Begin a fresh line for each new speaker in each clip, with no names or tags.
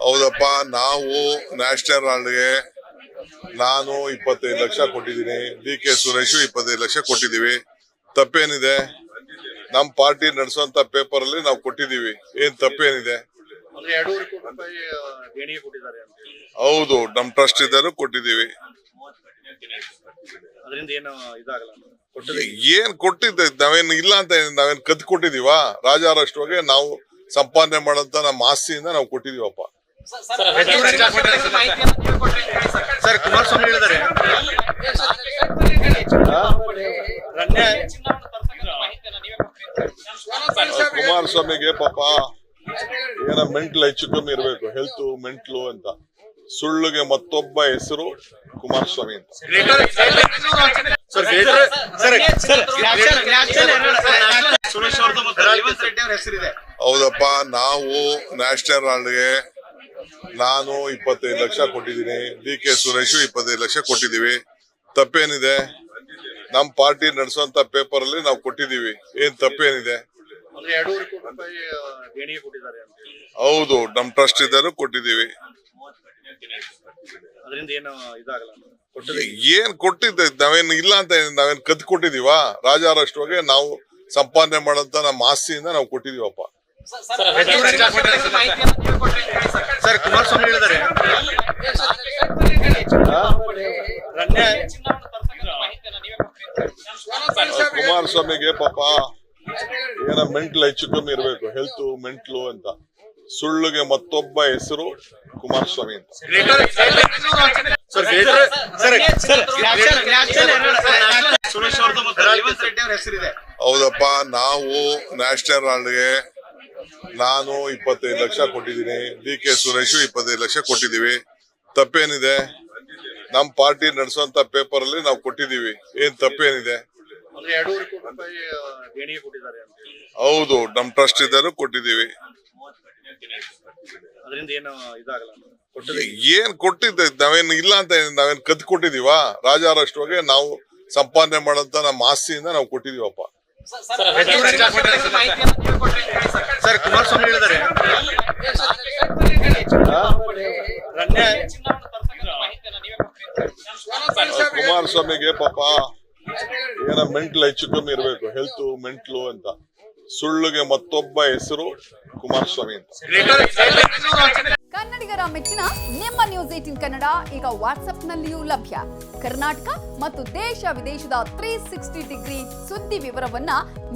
ಹೌದಪ್ಪ, ನಾವು ನ್ಯಾಷನಲ್ ಹಾಲ್ಗೆ ನಾನು 25 ಲಕ್ಷ ಕೊಟ್ಟಿದ್ದೀನಿ, ಡಿ.ಕೆ. ಸುರೇಶ್ 25 ಲಕ್ಷ ಕೊಟ್ಟಿದ್ದೀವಿ. ತಪ್ಪೇನಿದೆ? ನಮ್ಮ ಪಾರ್ಟಿ ನಡೆಸುವಂತ ಪೇಪರ್ ಅಲ್ಲಿ ನಾವು ಕೊಟ್ಟಿದ್ದೀವಿ. ಏನ್ ತಪ್ಪೇನಿದೆ? ಹೌದು, ನಮ್ ಟ್ರಸ್ಟ್ ಇದ್ದರೂ ಕೊಟ್ಟಿದ್ದೀವಿ. ಏನ್ ಕೊಟ್ಟಿದ್ದೆ? ನಾವೇನ್ ಇಲ್ಲ ಅಂತ ನಾವೇನ್ ಕದ್ ಕೊಟ್ಟಿದೀವಾ? ರಾಜಾರಾಷ್ಟ್ರವಾಗಿ ನಾವು ಸಂಪಾದನೆ ಮಾಡಂತ ನಮ್ಮ ಆಸ್ತಿಯಿಂದ ನಾವು ಕೊಟ್ಟಿದೀವಪ್ಪ. ಕುಮಾರಸ್ವಾಮಿಗೆ ಪಾಪ ಏನ ಮೆಂಟ್ಲ್ ಹೆಚ್ಚು ಕಮ್ಮಿ ಇರ್ಬೇಕು, ಹೆಲ್ತ್ ಮೆಂಟ್ಲು ಅಂತ. ಸುಳ್ಳುಗೆ ಮತ್ತೊಬ್ಬ ಹೆಸರು ಕುಮಾರಸ್ವಾಮಿ ಅಂತ. ಹೌದಪ್ಪ, ನಾವು ನ್ಯಾಷನಲ್ ಹಾಲ್ಗೆ ನಾನು 25 ಲಕ್ಷ ಕೊಟ್ಟಿದ್ದೀನಿ, ಡಿ.ಕೆ. ಸುರೇಶ್ 25 ಲಕ್ಷ ಕೊಟ್ಟಿದ್ದೀವಿ. ತಪ್ಪೇನಿದೆ? ನಮ್ಮ ಪಾರ್ಟಿ ನಡೆಸುವಂತ ಪೇಪರ್ ಅಲ್ಲಿ ನಾವು ಕೊಟ್ಟಿದ್ದೀವಿ. ಏನ್ ತಪ್ಪೇನಿದೆ? ಹೌದು, ನಮ್ ಟ್ರಸ್ಟ್ ಇದ್ದರೂ ಕೊಟ್ಟಿದ್ದೀವಿ. ಏನ್ ಕೊಟ್ಟಿದ್ದೆ? ನಾವೇನ್ ಇಲ್ಲ ಅಂತ ನಾವೇನ್ ಕದ್ ಕೊಟ್ಟಿದೀವಾ? ರಾಜಾರಾಷ್ಟ್ರವಾಗಿ ನಾವು ಸಂಪಾದನೆ ಮಾಡಂತ ನಮ್ಮ ಆಸ್ತಿಯಿಂದ ನಾವು ಕೊಟ್ಟಿದೀವಪ್ಪ. ಕುಮಾರಸ್ವಾಮಿಗೆ ಪಾಪ ಏನ ಮೆಂಟ್ಲ್ ಹೆಚ್ಚು ಕಮ್ಮಿ ಇರ್ಬೇಕು, ಹೆಲ್ತ್ ಮೆಂಟ್ಲು ಅಂತ. ಸುಳ್ಳುಗೆ ಮತ್ತೊಬ್ಬ ಹೆಸರು ಕುಮಾರಸ್ವಾಮಿ ಅಂತ. ಹೌದಪ್ಪ, ನಾವು ನ್ಯಾಷನಲ್ ಹಾಲ್ಗೆ ನಾನು 25 ಲಕ್ಷ ಕೊಟ್ಟಿದ್ದೀನಿ, ಡಿ.ಕೆ. ಸುರೇಶ್ 25 ಲಕ್ಷ ಕೊಟ್ಟಿದ್ದೀವಿ. ತಪ್ಪೇನಿದೆ? ನಮ್ಮ ಪಾರ್ಟಿ ನಡೆಸುವಂತ ಪೇಪರ್ ಅಲ್ಲಿ ನಾವು ಕೊಟ್ಟಿದ್ದೀವಿ. ಏನ್ ತಪ್ಪೇನಿದೆ? ಹೌದು, ನಮ್ ಟ್ರಸ್ಟ್ ಇದ್ದರೂ ಕೊಟ್ಟಿದ್ದೀವಿ. ಏನ್ ಕೊಟ್ಟಿದ್ದೆ? ನಾವೇನ್ ಇಲ್ಲ ಅಂತ ನಾವೇನ್ ಕದ್ ಕೊಟ್ಟಿದೀವಾ? ರಾಜಾರಾಷ್ಟ್ರವಾಗಿ ನಾವು ಸಂಪಾದನೆ ಮಾಡಂತ ನಮ್ಮ ಆಸ್ತಿಯಿಂದ ನಾವು ಕೊಟ್ಟಿದೀವಪ್ಪ. ಕುಮಾರಸ್ವಾಮಿಗೆ ಪಾಪ ಏನ ಮೆಂಟ್ಲ್ ಹೆಚ್ಚು ಕಮ್ಮಿ ಇರ್ಬೇಕು, ಹೆಲ್ತ್ ಮೆಂಟ್ಲು ಅಂತ. ಸುಳ್ಳುಗೆ ಮತ್ತೊಬ್ಬ ಹೆಸರು ಕುಮಾರಸ್ವಾಮಿ ಅಂತ.
ಕನ್ನಡಿಗರ ಮೆಚ್ಚಿನ ನಿಮ್ಮ ನ್ಯೂಸ್ 18 ಕನ್ನಡ ಈಗ ವಾಟ್ಸ್ಆಪ್ನಲ್ಲಿಯೂ ಲಭ್ಯ. ಕರ್ನಾಟಕ ಮತ್ತು ದೇಶ ವಿದೇಶದ 360 ಡಿಗ್ರಿ ಸುದ್ದಿ ವಿವರವನ್ನ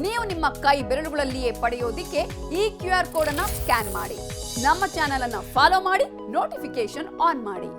ನೀವು ನಿಮ್ಮ ಕೈ ಬೆರಳುಗಳಲ್ಲಿಯೇ ಪಡೆಯೋದಿಕ್ಕೆ ಈ QR ಕೋಡ್ ಅನ್ನ ಸ್ಕ್ಯಾನ್ ಮಾಡಿ. ನಮ್ಮ ಚಾನೆಲ್ ಅನ್ನ ಫಾಲೋ ಮಾಡಿ, ನೋಟಿಫಿಕೇಶನ್ ಆನ್ ಮಾಡಿ.